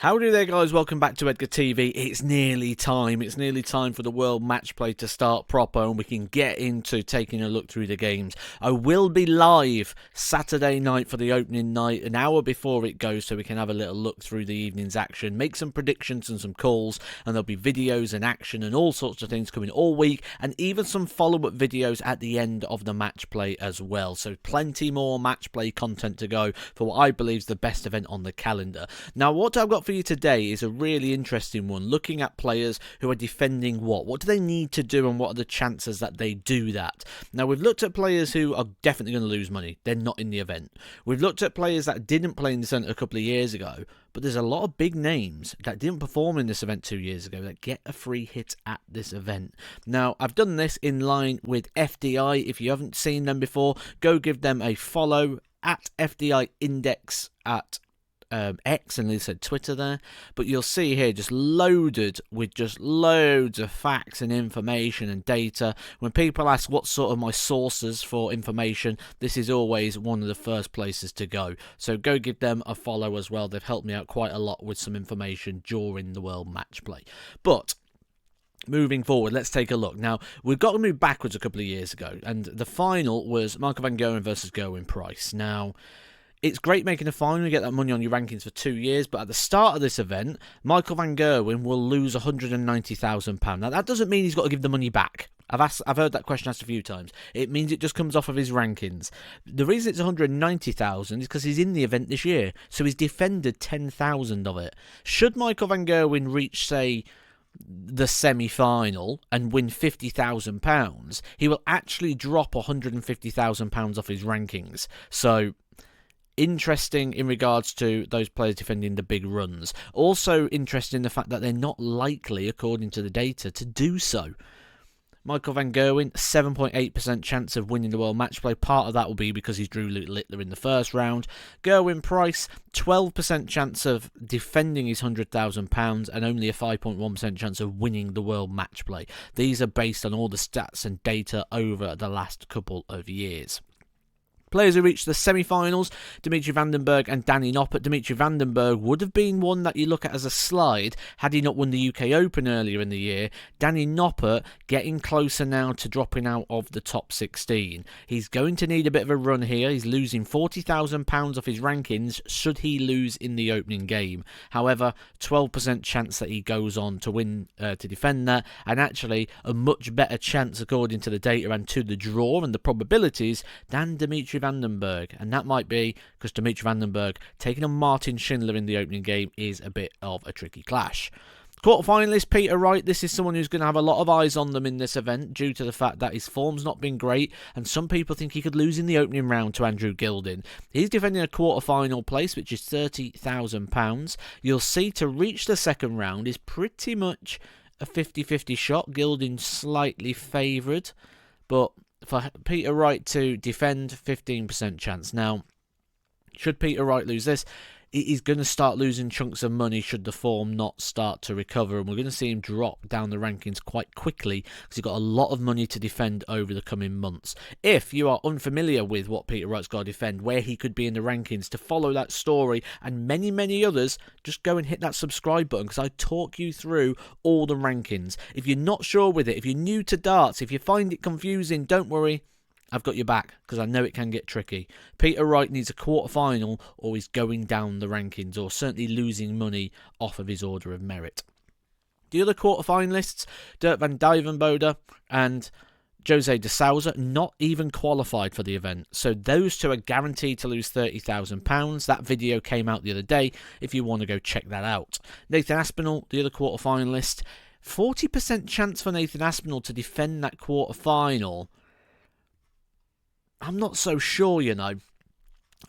Howdy there, guys. Welcome back to Edgar TV. It's nearly time. It's nearly time for the World Match Play to start proper and we can get into taking a look through the games. I will be live Saturday night for the opening night, an hour before it goes, so we can have a little look through the evening's action, make some predictions and some calls, and there'll be videos and action and all sorts of things coming all week, and even some follow-up videos at the end of the match play as well. So plenty more match play content to go for what I believe is the best event on the calendar. Now, what I've got for you today is a really interesting one, looking at players who are defending what do they need to do and what are the chances that they do that. Now, we've looked at players who are definitely going to lose money. They're not in the event. We've looked at players that didn't play in this event a couple of years ago, but there's a lot of big names that didn't perform in this event 2 years ago that get a free hit at this event. Now, I've done this in line with FDI. If you haven't seen them before, go give them a follow at FDI Index at X, and they said Twitter there, but you'll see here just loaded with just loads of facts and information and data. When people ask what sort of my sources for information, this is always one of the first places to go. So go give them a follow as well. They've helped me out quite a lot with some information during the World Match Play. But moving forward, let's take a look. Now, we've got to move backwards a couple of years ago, and the final was Michael Van Gerwen versus Gerwyn Price. Now, it's great making a final, you get that money on your rankings for 2 years, but at the start of this event, Michael Van Gerwen will lose £190,000. Now, that doesn't mean he's got to give the money back. I've heard that question asked a few times. It means it just comes off of his rankings. The reason it's 190,000 is because he's in the event this year, so he's defended 10,000 of it. Should Michael Van Gerwen reach, say, the semi-final and win £50,000, he will actually drop £150,000 off his rankings. So interesting in regards to those players defending the big runs. Also interesting in the fact that they're not likely, according to the data, to do so. Michael Van Gerwen, 7.8% chance of winning the World Match Play. Part of that will be because he's Drew Littler in the first round. Gerwyn Price, 12% chance of defending his £100,000 and only a 5.1% chance of winning the World Match Play. These are based on all the stats and data over the last couple of years. Players who reached the semi-finals, Demitri Vandenberg and Danny Noppert. Demitri Vandenberg would have been one that you look at as a slide had he not won the UK Open earlier in the year. Danny Noppert getting closer now to dropping out of the top 16. He's going to need a bit of a run here. He's losing £40,000 off his rankings should he lose in the opening game. However, 12% chance that he goes on to win, to defend that, and actually a much better chance according to the data and to the draw and the probabilities than Demitri Vandenberg, and that might be because Demitri Vandenberg taking on Martin Schindler in the opening game is a bit of a tricky clash. Quarterfinalist Peter Wright, this is someone who's going to have a lot of eyes on them in this event due to the fact that his form's not been great and some people think he could lose in the opening round to Andrew Gilding. He's defending a quarterfinal place, which is £30,000. You'll see to reach the second round is pretty much a 50-50 shot. Gilding slightly favoured, but for Peter Wright to defend, 15% chance. Now, should Peter Wright lose this, he's going to start losing chunks of money should the form not start to recover, and we're going to see him drop down the rankings quite quickly because he's got a lot of money to defend over the coming months. If you are unfamiliar with what Peter Wright's got to defend, where he could be in the rankings, to follow that story and many, many others, just go and hit that subscribe button because I talk you through all the rankings. If you're not sure with it, if you're new to darts, if you find it confusing, don't worry. I've got your back because I know it can get tricky. Peter Wright needs a quarterfinal or he's going down the rankings or certainly losing money off of his order of merit. The other quarterfinalists, Dirk van Dijvenbode and Jose de Souza, not even qualified for the event. So those two are guaranteed to lose £30,000. That video came out the other day if you want to go check that out. Nathan Aspinal, the other quarterfinalist, 40% chance for Nathan Aspinal to defend that quarterfinal. I'm not so sure, you know.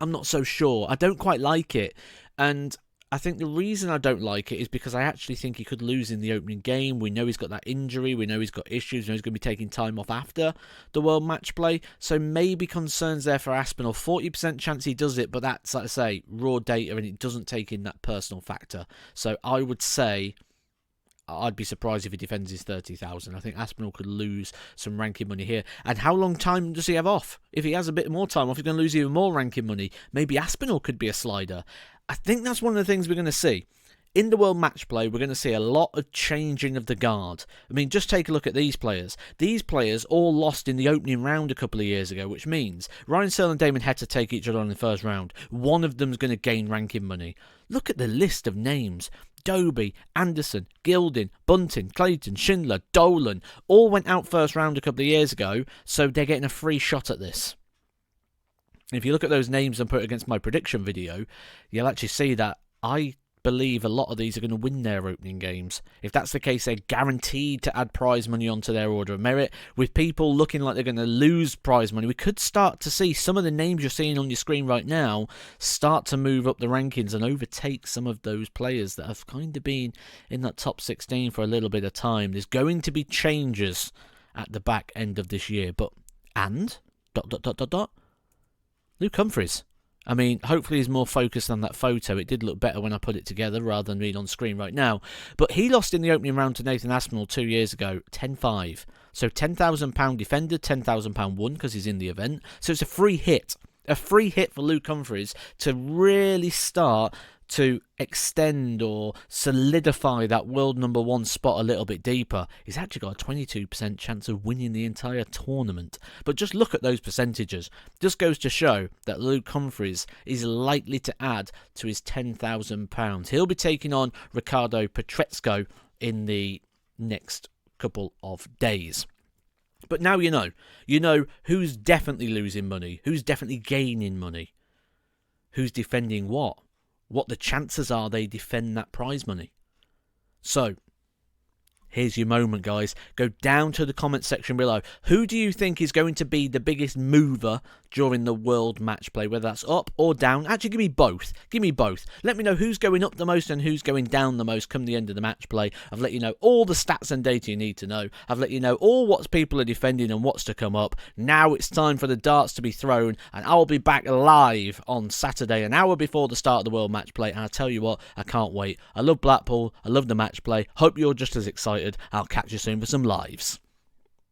I'm not so sure. I don't quite like it. And I think the reason I don't like it is because I actually think he could lose in the opening game. We know he's got that injury. We know he's got issues. We know he's going to be taking time off after the World Match Play. So maybe concerns there for Aspinall. 40% chance he does it, but that's, like I say, raw data and it doesn't take in that personal factor. So I would say I'd be surprised if he defends his 30,000. I think Aspinall could lose some ranking money here. And how long time does he have off? If he has a bit more time off, he's going to lose even more ranking money. Maybe Aspinall could be a slider. I think that's one of the things we're going to see. in the World Match Play, we're going to see a lot of changing of the guard. I mean, just take a look at these players. These players all lost in the opening round a couple of years ago, which means Ryan Searle and Damon had to take each other on in the first round. One of them's going to gain ranking money. Look at the list of names. Doby, Anderson, Gilding, Bunting, Clayton, Schindler, Dolan all went out first round a couple of years ago, so they're getting a free shot at this. If you look at those names and put it against my prediction video, you'll actually see that I believe a lot of these are going to win their opening games. If that's the case, they're guaranteed to add prize money onto their order of merit. With people looking like they're going to lose prize money, we could start to see some of the names you're seeing on your screen right now start to move up the rankings and overtake some of those players that have kind of been in that top 16 for a little bit of time. There's going to be changes at the back end of this year, Luke Humphries. I mean, hopefully he's more focused on that photo. It did look better when I put it together rather than being on screen right now. But he lost in the opening round to Nathan Aspinal 2 years ago, 10-5. So £10,000 defended, £10,000 won because he's in the event. So it's a free hit. A free hit for Luke Humphries to really start to extend or solidify that world #1 spot a little bit deeper. He's actually got a 22% chance of winning the entire tournament. But just look at those percentages. Just goes to show that Luke Humphries is likely to add to his £10,000. He'll be taking on Ricardo Petrezco in the next couple of days. But now you know who's definitely losing money, who's definitely gaining money, who's defending what the chances are they defend that prize money. So, here's your moment, guys. Go down to the comment section below. Who do you think is going to be the biggest mover during the World Match Play, whether that's up or down? Actually, give me both. Give me both. Let me know who's going up the most and who's going down the most come the end of the match play. I've let you know all the stats and data you need to know. I've let you know all what people are defending and what's to come up. Now it's time for the darts to be thrown, and I'll be back live on Saturday, an hour before the start of the World Match Play. And I tell you what, I can't wait. I love Blackpool. I love the match play. Hope you're just as excited. I'll catch you soon for some lives.